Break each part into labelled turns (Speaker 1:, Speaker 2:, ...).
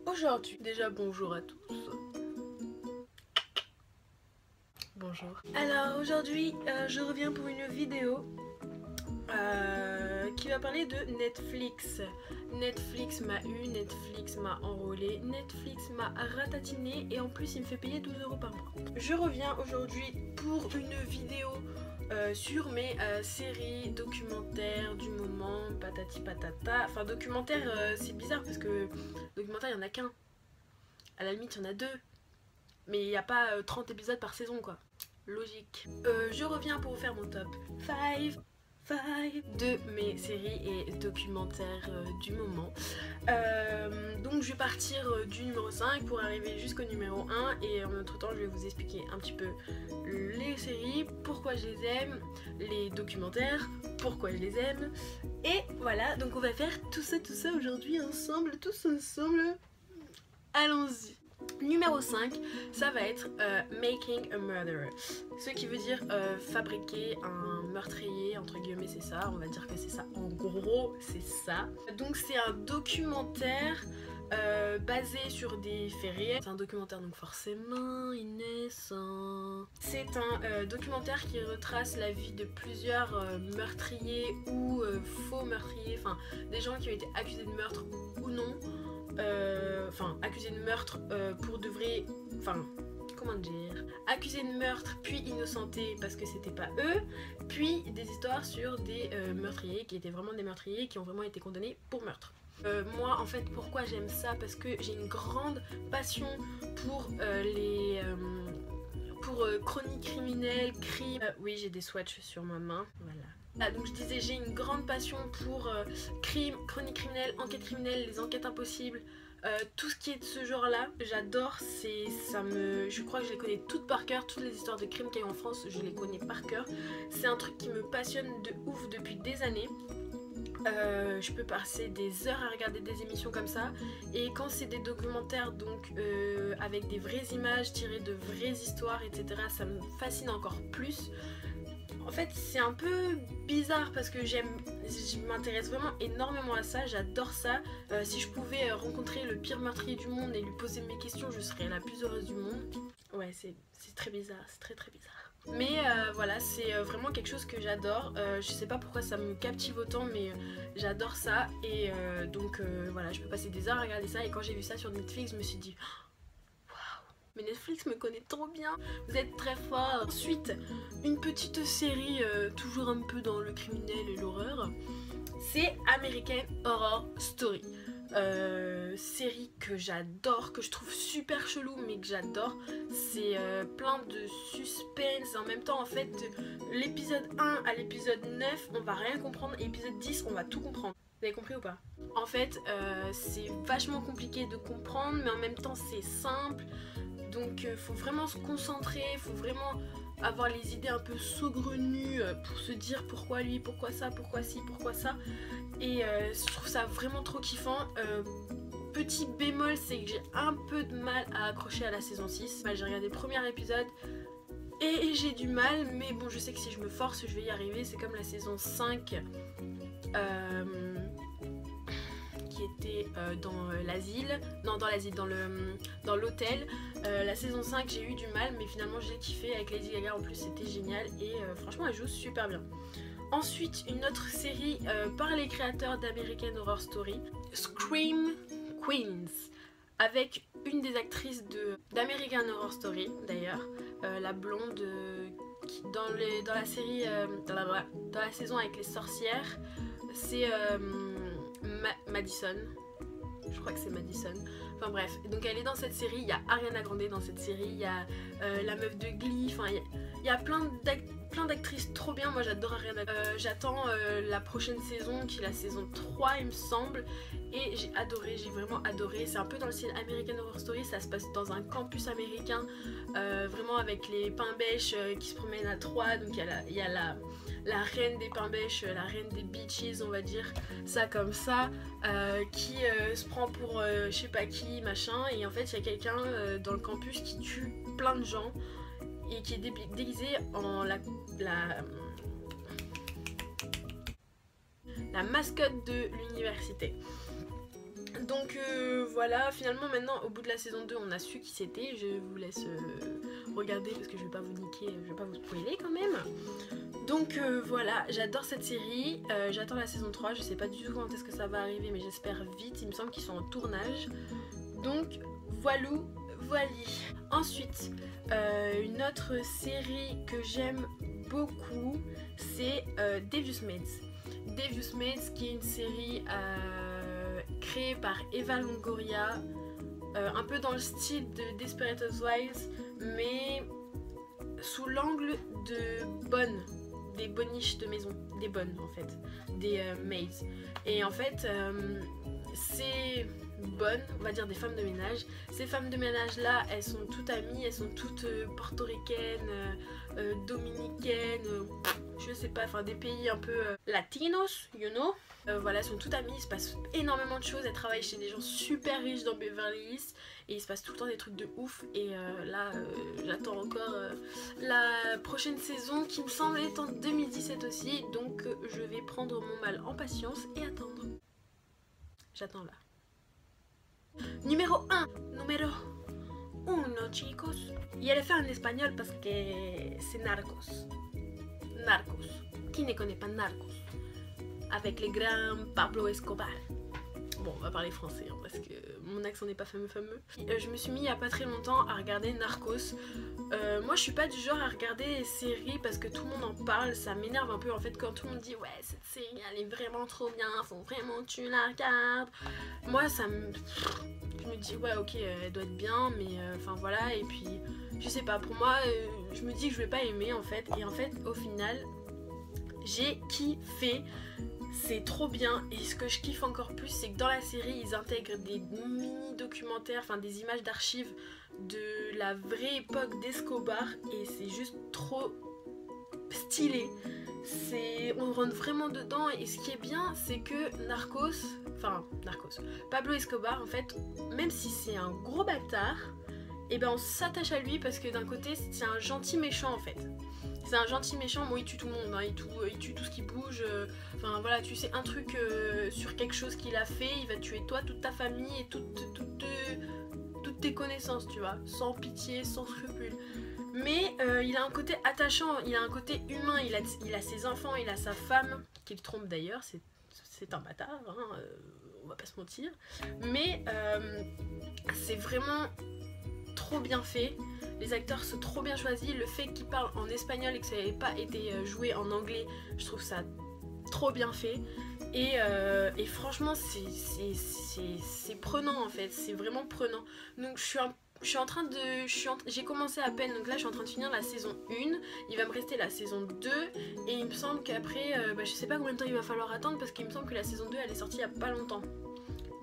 Speaker 1: Aujourd'hui, déjà bonjour à tous. Bonjour. Alors aujourd'hui, je reviens pour une vidéo qui va parler de Netflix. Netflix m'a eu, Netflix m'a enrôlé, Netflix m'a ratatiné et en plus il me fait payer 12 € par mois. Je reviens aujourd'hui pour une vidéo sur mes séries, documentaires du moment, patati patata. Enfin documentaire c'est bizarre parce que documentaire il n'y en a qu'un. À la limite il y en a deux. Mais il n'y a pas 30 épisodes par saison quoi. Logique. Je reviens pour vous faire mon top 5 de mes séries et documentaires du moment. Donc je vais partir du numéro 5 pour arriver jusqu'au numéro 1 et en entre temps je vais vous expliquer un petit peu les séries, pourquoi je les aime, les documentaires, pourquoi je les aime. Et voilà, donc on va faire tout ça aujourd'hui ensemble, tous ensemble. Allons-y. Numéro 5, ça va être Making a Murderer. Ce qui veut dire fabriquer un meurtrier, entre guillemets c'est ça, on va dire que c'est ça, en gros c'est ça. Donc c'est un documentaire basé sur des faits réels. C'est un documentaire donc forcément innocent. C'est un documentaire qui retrace la vie de plusieurs meurtriers ou faux meurtriers, enfin des gens qui ont été accusés de meurtre ou non. Enfin accusés de meurtre pour de vrai, enfin comment dire, accusés de meurtre puis innocentés parce que c'était pas eux, puis des histoires sur des meurtriers qui étaient vraiment des meurtriers qui ont vraiment été condamnés pour meurtre. Moi en fait pourquoi j'aime ça, parce que j'ai une grande passion pour chroniques criminelles, crimes. Oui, j'ai des swatchs sur ma main, voilà. Ah, donc je disais, j'ai une grande passion pour crime, chroniques criminelles, enquêtes criminelles, les enquêtes impossibles, tout ce qui est de ce genre là, j'adore, je crois que je les connais toutes par cœur, toutes les histoires de crimes qu'il y a en France, je les connais par cœur. C'est un truc qui me passionne de ouf depuis des années. Je peux passer des heures à regarder des émissions comme ça, et quand c'est des documentaires donc avec des vraies images tirées de vraies histoires etc, ça me fascine encore plus. En fait c'est un peu bizarre parce que je m'intéresse vraiment énormément à ça, j'adore ça. Si je pouvais rencontrer le pire meurtrier du monde et lui poser mes questions, je serais la plus heureuse du monde. Ouais, c'est très bizarre, c'est très bizarre. Mais voilà, c'est vraiment quelque chose que j'adore. Je sais pas pourquoi ça me captive autant, mais j'adore ça. Et donc voilà, je peux passer des heures à regarder ça. Et quand j'ai vu ça sur Netflix, je me suis dit waouh, mais Netflix me connaît trop bien. Vous êtes très fort. Ensuite, une petite série toujours un peu dans le criminel et l'horreur. C'est American Horror Story. Série que j'adore, que je trouve super chelou mais que j'adore. C'est plein de suspense et en même temps en fait l'épisode 1 à l'épisode 9 on va rien comprendre et l'épisode 10 on va tout comprendre. Vous avez compris ou pas? En fait c'est vachement compliqué de comprendre mais en même temps c'est simple, donc faut vraiment se concentrer, faut vraiment avoir les idées un peu saugrenues pour se dire pourquoi lui, pourquoi ça, pourquoi ci, pourquoi ça. Et je trouve ça vraiment trop kiffant. Petit bémol, c'est que j'ai un peu de mal à accrocher à la saison 6. J'ai regardé le premier épisode et j'ai du mal, mais bon je sais que si je me force je vais y arriver. C'est comme la saison 5 qui était dans l'asile, non dans l'asile, dans l'hôtel. La saison 5 j'ai eu du mal mais finalement j'ai kiffé avec Lady Gaga, en plus c'était génial et franchement elle joue super bien. Ensuite une autre série par les créateurs d'American Horror Story, Scream Queens, avec une des actrices d'American Horror Story d'ailleurs, la blonde qui, dans la série, dans la saison avec les sorcières, c'est Madison, je crois que c'est Madison, enfin bref, donc elle est dans cette série. Il y a Ariana Grande dans cette série, il y a la meuf de Glee, enfin il y a plein d'actrices trop bien. Moi j'adore Ariana. J'attends la prochaine saison qui est la saison 3 il me semble, et j'ai adoré, j'ai vraiment adoré. C'est un peu dans le style American Horror Story, ça se passe dans un campus américain, vraiment avec les pains bêches qui se promènent à 3, donc il y a la reine des pains bêches, la reine des beaches on va dire ça comme ça, qui se prend pour je sais pas qui machin, et en fait il y a quelqu'un dans le campus qui tue plein de gens et qui est déguisé en la mascotte de l'université. Donc voilà, finalement maintenant au bout de la saison 2 on a su qui c'était. Je vous laisse regarder parce que je vais pas vous niquer, je vais pas vous spoiler quand même. Donc voilà, j'adore cette série, j'attends la saison 3, je sais pas du tout quand est-ce que ça va arriver mais j'espère vite, il me semble qu'ils sont en tournage. Donc voilou, voili. Ensuite, une autre série que j'aime beaucoup, c'est Devious Maids. Devious Maids qui est une série créée par Eva Longoria, un peu dans le style de Desperate Housewives mais sous l'angle de bonnes, des bonniches de maison, des bonnes en fait, des maids. Et en fait c'est bonnes, on va dire des femmes de ménage. Ces femmes de ménage là, elles sont toutes amies, elles sont toutes portoricaines, dominicaines, je sais pas, enfin des pays un peu latinos, you know. Voilà, elles sont toutes amies, il se passe énormément de choses, elles travaillent chez des gens super riches dans Beverly Hills et il se passe tout le temps des trucs de ouf. Et là j'attends encore la prochaine saison qui me semble être en 2017 aussi, donc je vais prendre mon mal en patience et attendre. J'attends là. Numéro 1, numéro 1 chicos. Y elle est fait en espagnol parce que c'est Narcos. Narcos. Qui ne connaît pas Narcos? Avec le grand Pablo Escobar. Bon, on va parler français hein, parce que mon accent n'est pas fameux. Je me suis mis il y a pas très longtemps à regarder Narcos. Moi je suis pas du genre à regarder les séries parce que tout le monde en parle, ça m'énerve un peu en fait quand tout le monde dit ouais cette série elle est vraiment trop bien, faut vraiment que tu la regardes. Moi ça me... Je me dis ouais ok elle doit être bien mais enfin voilà, et puis je sais pas, pour moi je me dis que je vais pas aimer en fait, et en fait au final j'ai kiffé. C'est trop bien, et ce que je kiffe encore plus c'est que dans la série ils intègrent des mini documentaires, enfin des images d'archives de la vraie époque d'Escobar et c'est juste trop stylé. On rentre vraiment dedans, et ce qui est bien c'est que Narcos, Pablo Escobar en fait, même si c'est un gros bâtard, et ben on s'attache à lui parce que d'un côté c'est un gentil méchant en fait. C'est un gentil méchant, bon il tue tout le monde, hein, il tue tout ce qui bouge, enfin voilà, tu sais un truc sur quelque chose qu'il a fait, il va tuer toi, toute ta famille et toutes tes connaissances, tu vois, sans pitié, sans scrupule. Mais il a un côté attachant, il a un côté humain, il a ses enfants, il a sa femme, qu'il trompe d'ailleurs, c'est un bâtard, hein, on va pas se mentir. Mais c'est vraiment trop bien fait. Les acteurs sont trop bien choisis, le fait qu'ils parlent en espagnol et que ça n'avait pas été joué en anglais, je trouve ça trop bien fait. Et franchement c'est prenant en fait, c'est vraiment prenant. Donc j'ai commencé à peine, donc là je suis en train de finir la saison 1, il va me rester la saison 2 et il me semble qu'après, je sais pas combien de temps il va falloir attendre parce qu'il me semble que la saison 2 elle est sortie il y a pas longtemps.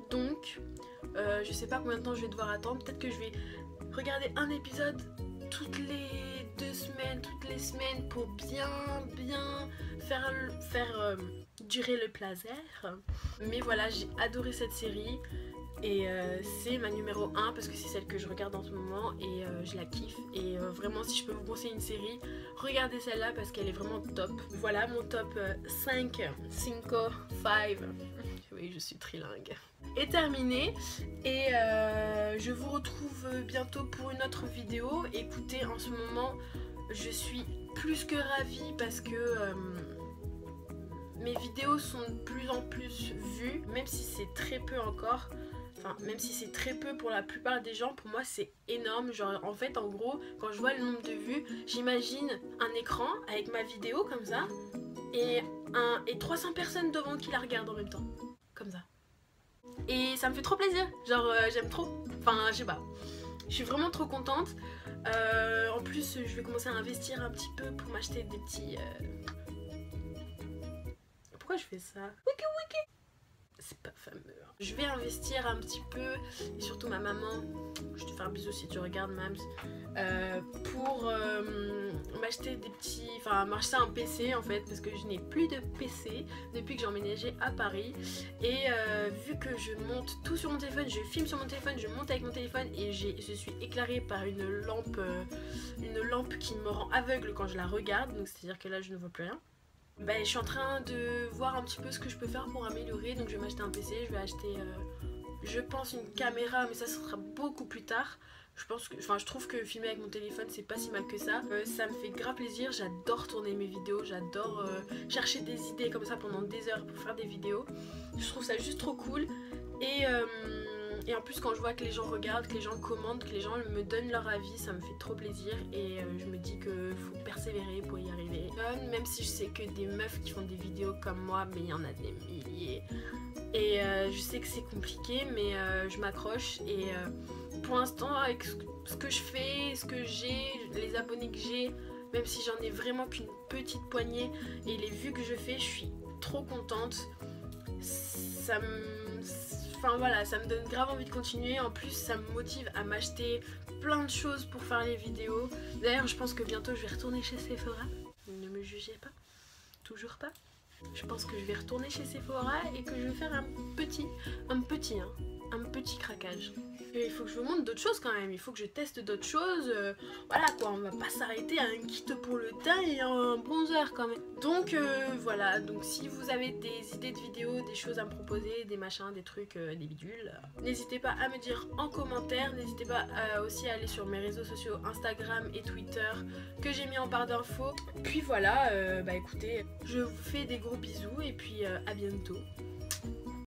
Speaker 1: Donc je sais pas combien de temps je vais devoir attendre, peut-être que je vais regarder un épisode toutes les 2 semaines, toutes les semaines pour bien faire durer le plaisir. Mais voilà, j'ai adoré cette série et c'est ma numéro 1 parce que c'est celle que je regarde en ce moment et je la kiffe. Et vraiment si je peux vous conseiller une série, regardez celle-là parce qu'elle est vraiment top. Voilà mon top 5, oui je suis trilingue, est terminé et je vous retrouve bientôt pour une autre vidéo. Écoutez, en ce moment je suis plus que ravie parce que mes vidéos sont de plus en plus vues, même si c'est très peu encore. Enfin, même si c'est très peu pour la plupart des gens, pour moi c'est énorme. Genre en fait en gros quand je vois le nombre de vues, j'imagine un écran avec ma vidéo comme ça et 300 personnes devant qui la regardent en même temps, comme ça. Et ça me fait trop plaisir, genre j'aime trop, enfin je sais pas, je suis vraiment trop contente. En plus je vais commencer à investir un petit peu pour m'acheter des petits... Pourquoi je fais ça? Wiki wiki. C'est pas fameux. Je vais investir un petit peu, et surtout ma maman, je te fais un bisou si tu regardes Mams, pour m'acheter des petits, enfin m'acheter un PC en fait, parce que je n'ai plus de PC depuis que j'ai emménagé à Paris. Et vu que je monte tout sur mon téléphone, je filme sur mon téléphone, je monte avec mon téléphone et je suis éclairée par une lampe qui me rend aveugle quand je la regarde, donc c'est à dire que là je ne vois plus rien. Ben, je suis en train de voir un petit peu ce que je peux faire pour améliorer, donc je vais m'acheter un PC, je vais acheter je pense une caméra, mais ça sera beaucoup plus tard. Je trouve que filmer avec mon téléphone c'est pas si mal que ça. Ça me fait grave plaisir, j'adore tourner mes vidéos, j'adore chercher des idées comme ça pendant des heures pour faire des vidéos. Je trouve ça juste trop cool. Et en plus quand je vois que les gens regardent, que les gens commentent, que les gens me donnent leur avis, ça me fait trop plaisir. Et je me dis qu'il faut persévérer pour y arriver. Même si je sais que des meufs qui font des vidéos comme moi, mais il y en a des milliers. Et je sais que c'est compliqué, mais je m'accroche. Et pour l'instant, avec ce que je fais, ce que j'ai, les abonnés que j'ai, même si j'en ai vraiment qu'une petite poignée, et les vues que je fais, je suis trop contente. Enfin voilà, ça me donne grave envie de continuer. En plus, ça me motive à m'acheter plein de choses pour faire les vidéos. D'ailleurs, je pense que bientôt, je vais retourner chez Sephora. Ne me jugez pas, toujours pas. Je pense que je vais retourner chez Sephora et que je vais faire un petit craquage. Et il faut que je vous montre d'autres choses quand même, il faut que je teste d'autres choses, voilà quoi, on va pas s'arrêter à un kit pour le teint et un bronzer quand même. Donc voilà, donc si vous avez des idées de vidéos, des choses à me proposer, des machins, des trucs, des bidules, n'hésitez pas à me dire en commentaire, n'hésitez pas aussi à aller sur mes réseaux sociaux Instagram et Twitter que j'ai mis en barre d'infos. Puis voilà, bah écoutez, je vous fais des gros bisous et puis à bientôt.